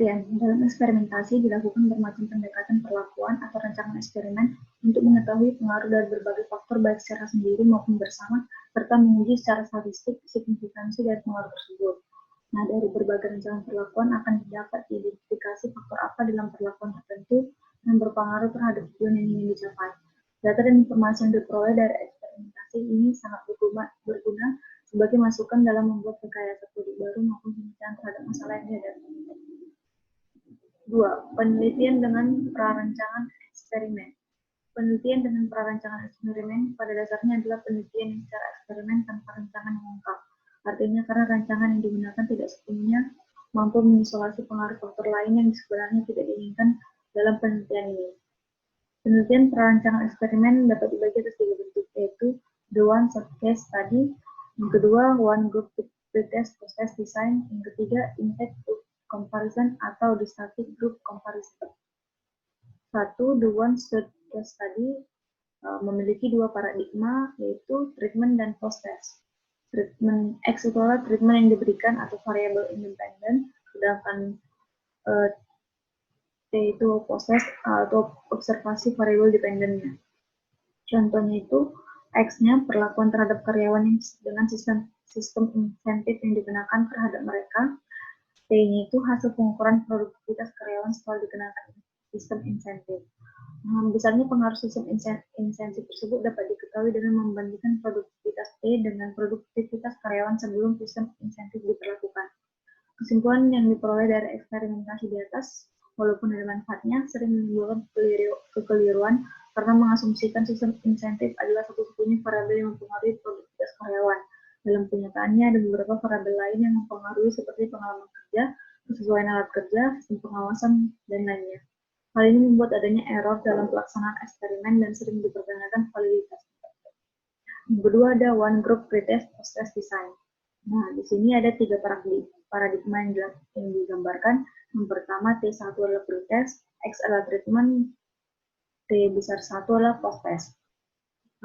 Pengertian. Dalam eksperimentasi dilakukan bermacam pendekatan perlakuan atau rancangan eksperimen untuk mengetahui pengaruh dari berbagai faktor baik secara sendiri maupun bersama, serta menguji secara statistik signifikansi dari pengaruh tersebut. Nah, dari berbagai rancangan perlakuan akan dapat diidentifikasi faktor apa dalam perlakuan tertentu yang berpengaruh terhadap tujuan yang ingin dicapai. Data dan informasi yang diperoleh dari eksperimentasi ini sangat berguna sebagai masukan dalam membuat rekayasa produk baru maupun pembicaraan terhadap masalah yang dihadapi. 2. Penelitian dengan prarancangan eksperimen. Penelitian dengan prarancangan eksperimen pada dasarnya adalah penelitian yang secara eksperimen tanpa rancangan yang lengkap. Artinya karena rancangan yang digunakan tidak sepenuhnya mampu mengisolasi pengaruh faktor lain yang sebenarnya tidak diinginkan dalam penelitian ini. Penelitian perancangan eksperimen dapat dibagi atas 3 bentuk, yaitu the one case study, yang kedua one group pretest process design, yang ketiga impact group comparison atau the static group comparison. 1. The one case study memiliki 2 paradigma, yaitu treatment dan post-test. Treatment X itu adalah treatment yang diberikan atau variable independen, sedangkan T itu post-test atau observasi variabel dependennya. Contohnya itu X-nya perlakuan terhadap karyawan yang dengan sistem insentif yang dikenakan terhadap mereka. T-nya itu hasil pengukuran produktivitas karyawan setelah dikenakan sistem insentif. Besarnya pengaruh sistem insentif tersebut dapat diketahui dengan membandingkan produktivitas T dengan produktivitas karyawan sebelum sistem insentif diberlakukan. Kesimpulan yang diperoleh dari eksperimentasi di atas, walaupun ada manfaatnya, sering menimbulkan kekeliruan karena mengasumsikan sistem insentif adalah satu-satunya variabel yang mempengaruhi produktivitas karyawan. Dalam kenyataannya, ada beberapa variabel lain yang mempengaruhi seperti pengalaman kerja, kesesuaian alat kerja, sistem pengawasan, dan lainnya. Hal ini membuat adanya error dalam pelaksanaan eksperimen dan sering dipertanyakan validitas. Yang kedua ada one group pretest post-test design. Nah, di sini ada 3 paradigma yang digambarkan. Yang pertama, T1 adalah pretest, X adalah treatment, T besar 1 adalah post-test.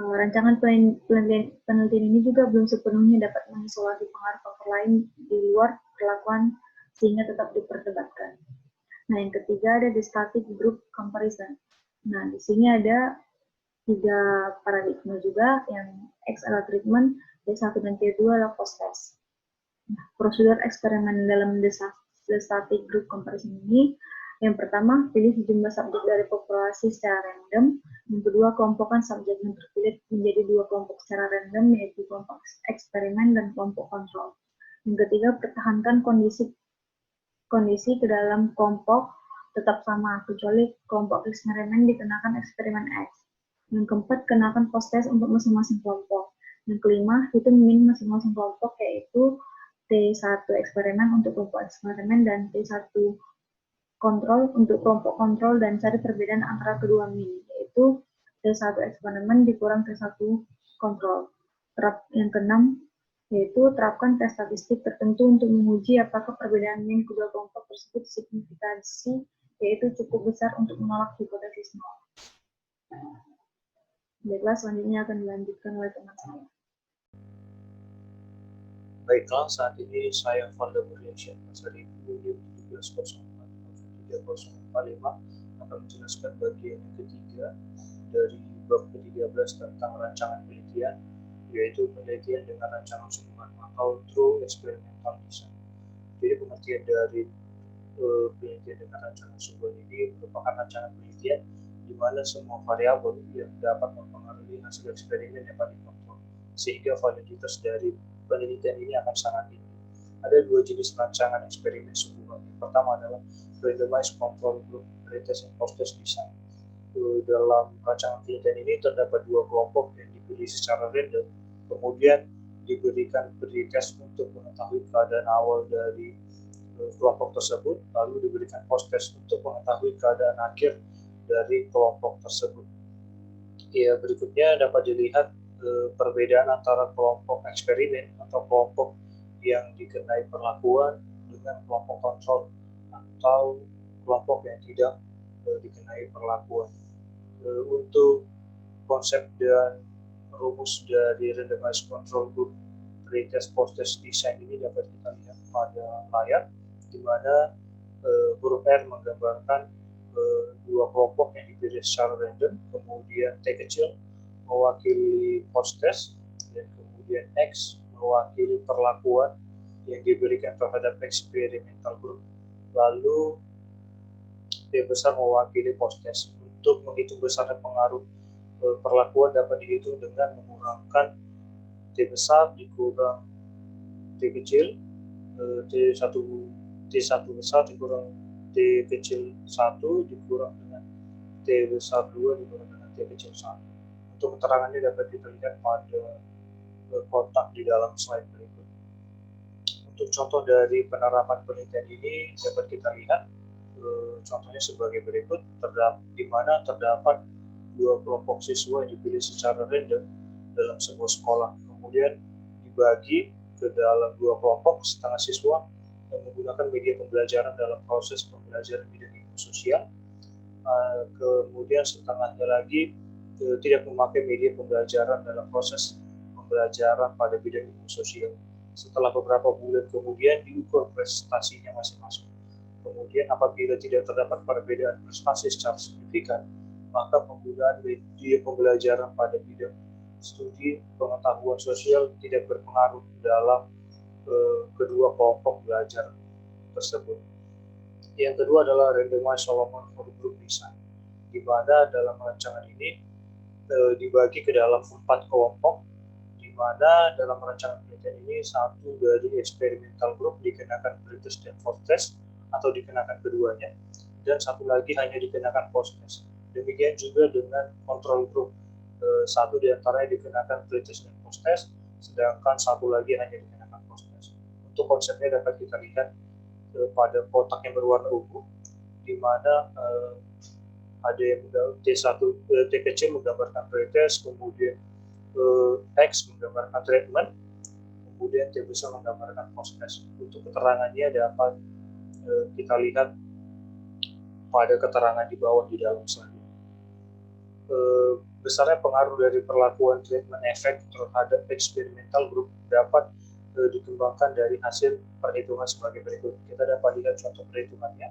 Rancangan penelitian ini juga belum sepenuhnya dapat mengisolasi pengaruh faktor lain di luar perlakuan sehingga tetap diperdebatkan. Nah, yang ketiga ada the static group comparison. Nah, di sini ada 3 paradigma juga, yang X adalah treatment, T1 dan T2 adalah post-test. Nah, prosedur eksperimen dalam the static group comparison ini, yang pertama, pilih sejumlah subjek dari populasi secara random. Yang kedua, kelompokkan subjek yang terpilih menjadi 2 kelompok secara random, yaitu kelompok eksperimen dan kelompok kontrol. Yang ketiga, pertahankan kondisi ke dalam kelompok tetap sama, kecuali kelompok eksperimen dikenakan eksperimen X. Yang keempat, kenakan post-test untuk masing-masing kelompok. Yang kelima, hitung min masing-masing kelompok, yaitu T1 eksperimen untuk kelompok eksperimen dan T1 kontrol untuk kelompok kontrol, dan cari perbedaan antara kedua min, yaitu T1 eksperimen dikurang T1 kontrol. Yang keenam, yaitu terapkan tes statistik tertentu untuk menguji apakah perbedaan min kedua kelompok tersebut signifikansi, yaitu cukup besar untuk menolak hipotesis nol. Baiklah, selanjutnya akan dilanjutkan oleh teman saya. Baiklah, saat ini saya Valda Berliansyah, dari 2017-04-3045 akan menjelaskan bagian yang ketiga dari bab ke-13 tentang rancangan penelitian, yaitu penelitian dengan rancangan sungguhan atau true experimental design. Jadi pengertian dari penelitian dengan rancangan sungguhan ini merupakan rancangan penelitian di mana semua variabel yang dapat mempengaruhi hasil eksperimen dapat dikontrol, sehingga validitas dari penelitian ini akan sangat tinggi. Ada 2 jenis rancangan eksperimen sungguhan. Yang pertama adalah randomized control group pretest and post-test design. Dalam rancangan penelitian ini terdapat 2 kelompok yang dipilih secara random, kemudian diberikan pretest untuk mengetahui keadaan awal dari kelompok tersebut, lalu diberikan post-test untuk mengetahui keadaan akhir dari kelompok tersebut. Ya, berikutnya dapat dilihat perbedaan antara kelompok eksperimen atau kelompok yang dikenai perlakuan dengan kelompok kontrol atau kelompok yang tidak dikenai perlakuan. Untuk konsep dan rumus dari randomized control group pretest post-test design ini dapat kita lihat pada layar, di mana huruf R menggambarkan dua kelompok yang dipilih secara random, kemudian T kecil mewakili post-test, dan kemudian X mewakili perlakuan yang diberikan terhadap eksperimental group, lalu D besar mewakili post-test. Untuk menghitung besarnya pengaruh perlakuan dapat dihitung dengan mengurangkan T besar dikurang T kecil, T1 besar dikurang T kecil 1 dikurang dengan T besar 2 dikurang dengan T kecil 1. Untuk keterangannya dapat kita lihat pada kotak di dalam slide berikut. Untuk contoh dari penerapan penelitian ini dapat kita lihat contohnya sebagai berikut, di mana terdapat dua kelompok siswa yang dipilih secara random dalam sebuah sekolah. Kemudian dibagi ke dalam dua kelompok, setengah siswa yang menggunakan media pembelajaran dalam proses pembelajaran bidang ilmu sosial, kemudian setengahnya lagi tidak memakai media pembelajaran dalam proses pembelajaran pada bidang ilmu sosial. Setelah beberapa bulan kemudian diukur prestasinya masing-masing. Kemudian apabila tidak terdapat perbedaan prestasi secara signifikan, maka penggunaan media pembelajaran pada bidang studi pengetahuan sosial tidak berpengaruh dalam kedua kelompok belajar tersebut. Yang kedua adalah randomized Solomon group design, di mana dalam rancangan ini dibagi ke dalam 4 kelompok, di mana dalam rancangan penelitian ini satu dari experimental group dikenakan pre-test dan post-test atau dikenakan keduanya, dan satu lagi hanya dikenakan post-test. Demikian juga dengan control group, satu diantaranya dikenakan pre-test dan post-test, sedangkan satu lagi hanya dikenakan post-test. Untuk konsepnya dapat kita lihat pada kotak yang berwarna ungu, di mana ada yang T1, T kecil menggambarkan pre-test, kemudian X menggambarkan treatment, kemudian T besar menggambarkan post-test. Untuk keterangannya dapat kita lihat pada keterangan di bawah di dalam slide. Besarnya pengaruh dari perlakuan treatment efek terhadap experimental group dapat dikembangkan dari hasil perhitungan sebagai berikut. Kita dapat lihat contoh perhitungannya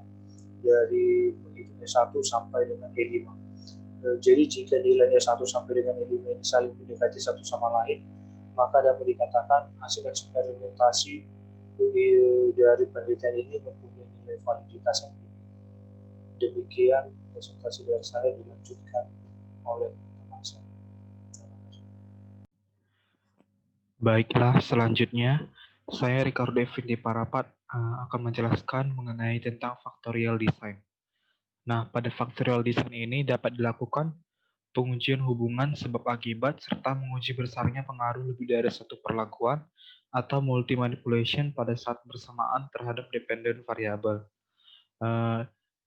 dari menghitungnya 1 sampai dengan E5. Jadi jika nilai E1 sampai dengan E5 ini saling mendekati satu sama lain, maka dapat dikatakan hasil eksperimentasi dari penelitian ini mempunyai nilai validitas yang tinggi. Demikian presentasi dari saya, dilanjutkan oleh teman saya. Baiklah, selanjutnya saya Ricardo Effendi Parapat akan menjelaskan mengenai tentang factorial design. Nah, pada factorial design ini dapat dilakukan pengujian hubungan sebab akibat serta menguji besarnya pengaruh lebih dari satu perlakuan atau multi manipulation pada saat bersamaan terhadap dependent variable.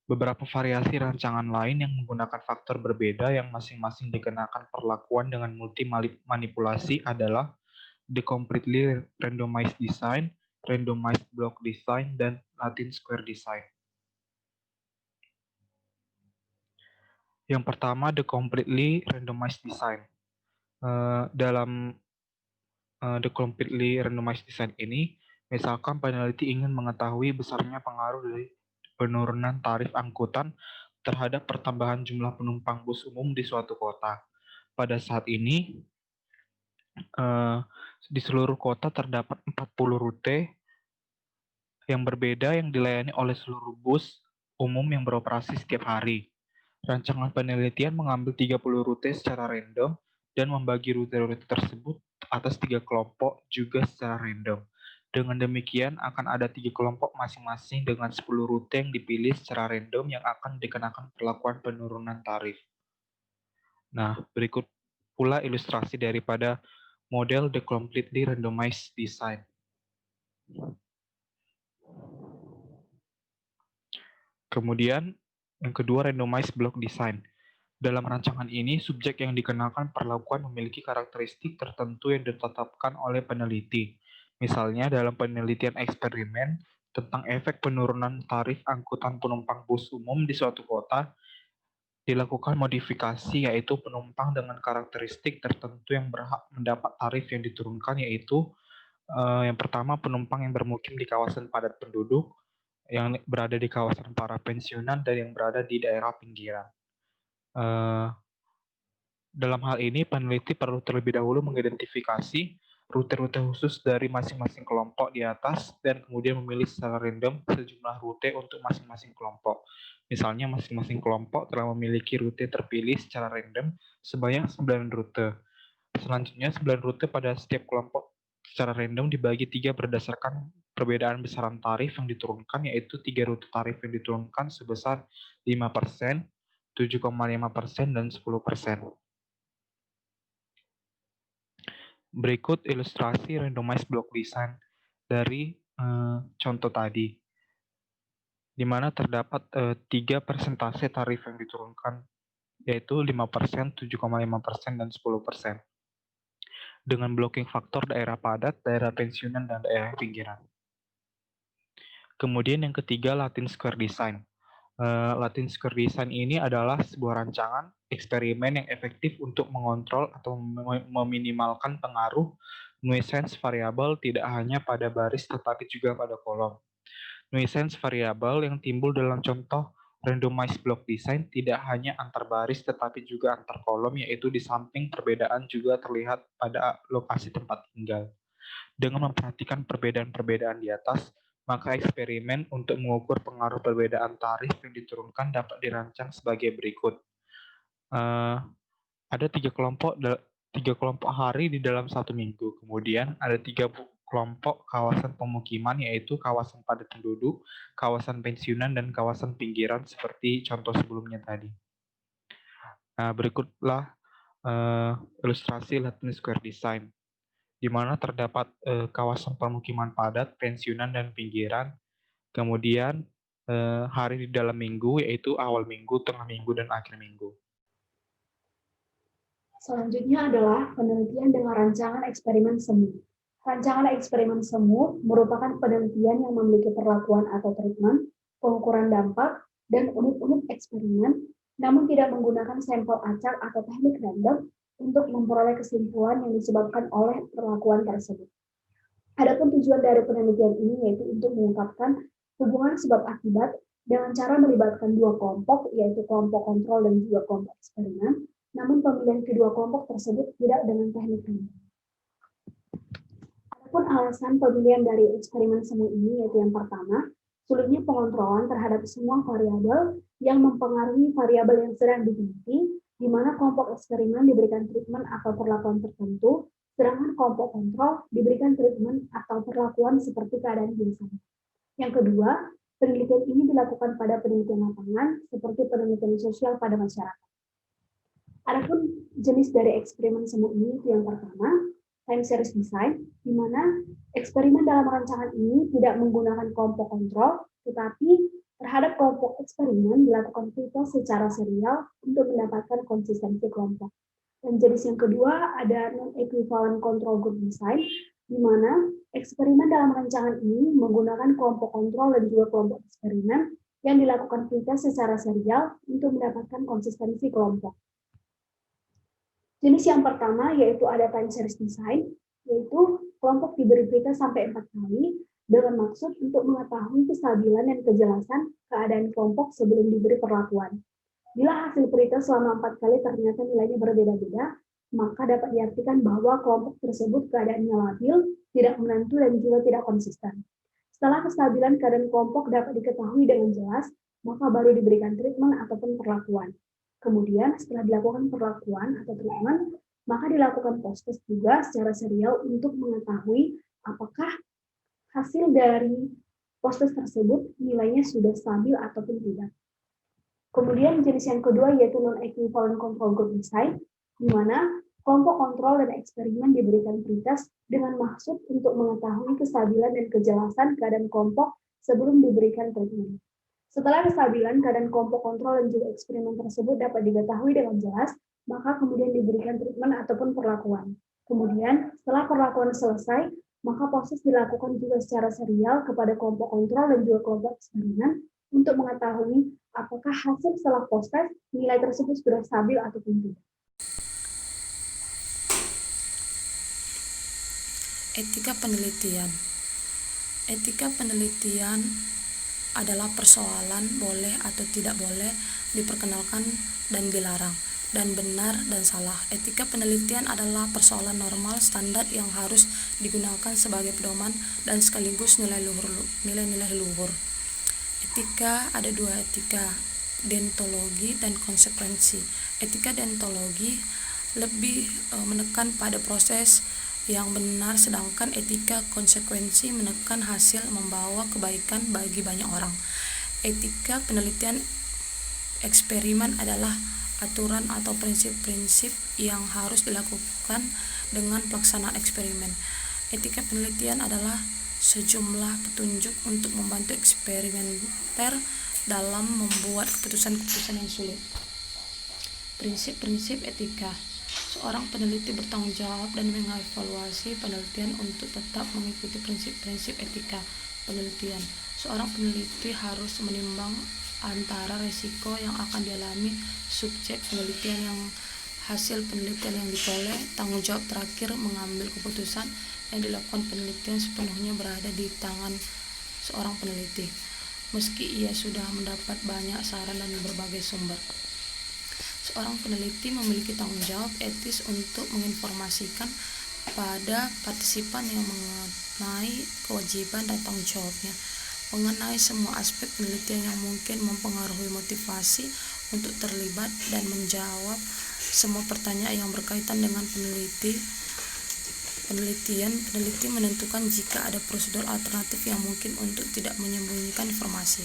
Beberapa variasi rancangan lain yang menggunakan faktor berbeda yang masing-masing dikenakan perlakuan dengan multi manipulasi adalah the completely randomized design, randomized block design, dan Latin square design. Yang pertama, the completely randomized design. Dalam the completely randomized design ini, misalkan peneliti ingin mengetahui besarnya pengaruh dari penurunan tarif angkutan terhadap pertambahan jumlah penumpang bus umum di suatu kota. Pada saat ini, di seluruh kota terdapat 40 rute yang berbeda yang dilayani oleh seluruh bus umum yang beroperasi setiap hari. Rancangan penelitian mengambil 30 rute secara random dan membagi rute-rute tersebut atas 3 kelompok juga secara random. Dengan demikian, akan ada 3 kelompok masing-masing dengan 10 rute yang dipilih secara random yang akan dikenakan perlakuan penurunan tarif. Nah, berikut pula ilustrasi daripada model the completely randomized design. Kemudian, yang kedua, randomized block design. Dalam rancangan ini, subjek yang dikenakan perlakuan memiliki karakteristik tertentu yang ditetapkan oleh peneliti. Misalnya, dalam penelitian eksperimen tentang efek penurunan tarif angkutan penumpang bus umum di suatu kota, dilakukan modifikasi, yaitu penumpang dengan karakteristik tertentu yang berhak mendapat tarif yang diturunkan, yaitu yang pertama, penumpang yang bermukim di kawasan padat penduduk, yang berada di kawasan para pensiunan dan yang berada di daerah pinggiran. Dalam hal ini, peneliti perlu terlebih dahulu mengidentifikasi rute-rute khusus dari masing-masing kelompok di atas dan kemudian memilih secara random sejumlah rute untuk masing-masing kelompok. Misalnya, masing-masing kelompok telah memiliki rute terpilih secara random sebanyak 9 rute. Selanjutnya, 9 rute pada setiap kelompok secara random dibagi 3 berdasarkan perbedaan besaran tarif yang diturunkan, yaitu 3 rute tarif yang diturunkan sebesar 5%, 7,5%, dan 10%. Berikut ilustrasi randomized block design dari contoh tadi, di mana terdapat 3 persentase tarif yang diturunkan, yaitu 5%, 7,5%, dan 10%. Dengan blocking faktor daerah padat, daerah pensiunan, dan daerah pinggiran. Kemudian yang ketiga, Latin Square Design. Latin Square Design ini adalah sebuah rancangan eksperimen yang efektif untuk mengontrol atau meminimalkan pengaruh nuisance variabel tidak hanya pada baris tetapi juga pada kolom. Nuisance variabel yang timbul dalam contoh randomized block design tidak hanya antar baris tetapi juga antar kolom, yaitu di samping perbedaan juga terlihat pada lokasi tempat tinggal. Dengan memperhatikan perbedaan-perbedaan di atas, maka eksperimen untuk mengukur pengaruh perbedaan tarif yang diturunkan dapat dirancang sebagai berikut. Ada 3 kelompok hari di dalam 1 minggu. Kemudian ada 3 kelompok kawasan pemukiman, yaitu kawasan padat penduduk, kawasan pensiunan, dan kawasan pinggiran seperti contoh sebelumnya tadi. Berikutlah ilustrasi Latin Square Design, di mana terdapat kawasan permukiman padat, pensiunan, dan pinggiran. Kemudian hari di dalam minggu, yaitu awal minggu, tengah minggu, dan akhir minggu. Selanjutnya adalah penelitian dengan rancangan eksperimen semu. Rancangan eksperimen semu merupakan penelitian yang memiliki perlakuan atau treatment, pengukuran dampak, dan unit-unit eksperimen, namun tidak menggunakan sampel acak atau teknik random untuk memperoleh kesimpulan yang disebabkan oleh perlakuan tersebut. Adapun tujuan dari penelitian ini yaitu untuk mengungkapkan hubungan sebab akibat dengan cara melibatkan 2 kelompok, yaitu kelompok kontrol dan juga kelompok eksperimen, namun pemilihan kedua kelompok tersebut tidak dengan teknik random. Adapun alasan pemilihan dari eksperimen semu ini yaitu yang pertama, sulitnya pengontrolan terhadap semua variabel yang mempengaruhi variabel yang sedang diteliti, di mana kelompok eksperimen diberikan treatment atau perlakuan tertentu, sedangkan kelompok kontrol diberikan treatment atau perlakuan seperti keadaan biasanya. Yang kedua, penelitian ini dilakukan pada penelitian lapangan seperti penelitian sosial pada masyarakat. Adapun jenis dari eksperimen semu ini itu yang pertama, time series design, di mana eksperimen dalam rancangan ini tidak menggunakan kelompok kontrol, tetapi terhadap kelompok eksperimen dilakukan filter secara serial untuk mendapatkan konsistensi kelompok. Dan jenis yang kedua ada non-equivalent control group design, di mana eksperimen dalam rancangan ini menggunakan kelompok kontrol dan juga kelompok eksperimen yang dilakukan filter secara serial untuk mendapatkan konsistensi kelompok. Jenis yang pertama yaitu ada time series design, yaitu kelompok diberi pretest sampai 4 kali dengan maksud untuk mengetahui kestabilan dan kejelasan keadaan kelompok sebelum diberi perlakuan. Bila hasil pretest selama 4 kali ternyata nilainya berbeda-beda, maka dapat diartikan bahwa kelompok tersebut keadaannya labil, tidak menentu, dan juga tidak konsisten. Setelah kestabilan keadaan kelompok dapat diketahui dengan jelas, maka baru diberikan treatment ataupun perlakuan. Kemudian setelah dilakukan perlakuan atau treatment, maka dilakukan post-test juga secara serial untuk mengetahui apakah hasil dari post-test tersebut nilainya sudah stabil ataupun tidak. Kemudian jenis yang kedua yaitu non-equivalent control group design, di mana kelompok kontrol dan eksperimen diberikan pretest dengan maksud untuk mengetahui kestabilan dan kejelasan keadaan kelompok sebelum diberikan treatment. Setelah kestabilan keadaan kelompok kontrol dan juga eksperimen tersebut dapat diketahui dengan jelas, maka kemudian diberikan treatment ataupun perlakuan. Kemudian, setelah perlakuan selesai, maka proses dilakukan juga secara serial kepada kelompok kontrol dan juga kelompok eksperimen untuk mengetahui apakah hasil setelah post-test nilai tersebut sudah stabil ataupun tidak. Etika penelitian. Etika penelitian adalah persoalan boleh atau tidak boleh, diperkenalkan dan dilarang, dan benar dan salah. Etika penelitian adalah persoalan normal standar yang harus digunakan sebagai pedoman dan sekaligus nilai-nilai luhur. Etika ada dua etika, deontologi dan konsekuensi. Etika deontologi lebih menekan pada proses yang benar, sedangkan etika konsekuensi menekan hasil membawa kebaikan bagi banyak orang. Etika penelitian eksperimen adalah aturan atau prinsip-prinsip yang harus dilakukan dengan pelaksanaan eksperimen. Etika penelitian adalah sejumlah petunjuk untuk membantu eksperimenter dalam membuat keputusan-keputusan yang sulit. Prinsip-prinsip etika. Seorang peneliti bertanggung jawab dan mengevaluasi penelitian untuk tetap mengikuti prinsip-prinsip etika penelitian. Seorang peneliti harus menimbang antara risiko yang akan dialami subjek penelitian yang hasil penelitian yang diperoleh. Tanggung jawab terakhir mengambil keputusan yang dilakukan penelitian sepenuhnya berada di tangan seorang peneliti, meski ia sudah mendapat banyak saran dan berbagai sumber. Seorang peneliti memiliki tanggung jawab etis untuk menginformasikan pada partisipan yang mengenai kewajiban dan tanggung jawabnya, mengenai semua aspek penelitian yang mungkin mempengaruhi motivasi untuk terlibat, dan menjawab semua pertanyaan yang berkaitan dengan penelitian. Peneliti menentukan jika ada prosedur alternatif yang mungkin untuk tidak menyembunyikan informasi,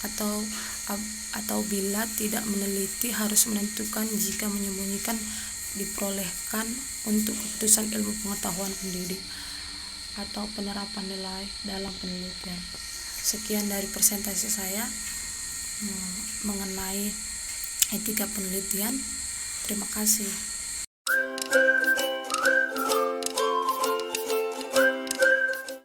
atau bila tidak meneliti harus menentukan jika menyembunyikan diperolehkan untuk keputusan ilmu pengetahuan pendidik atau penerapan nilai dalam penelitian. Sekian dari presentasi saya mengenai etika penelitian. Terima kasih.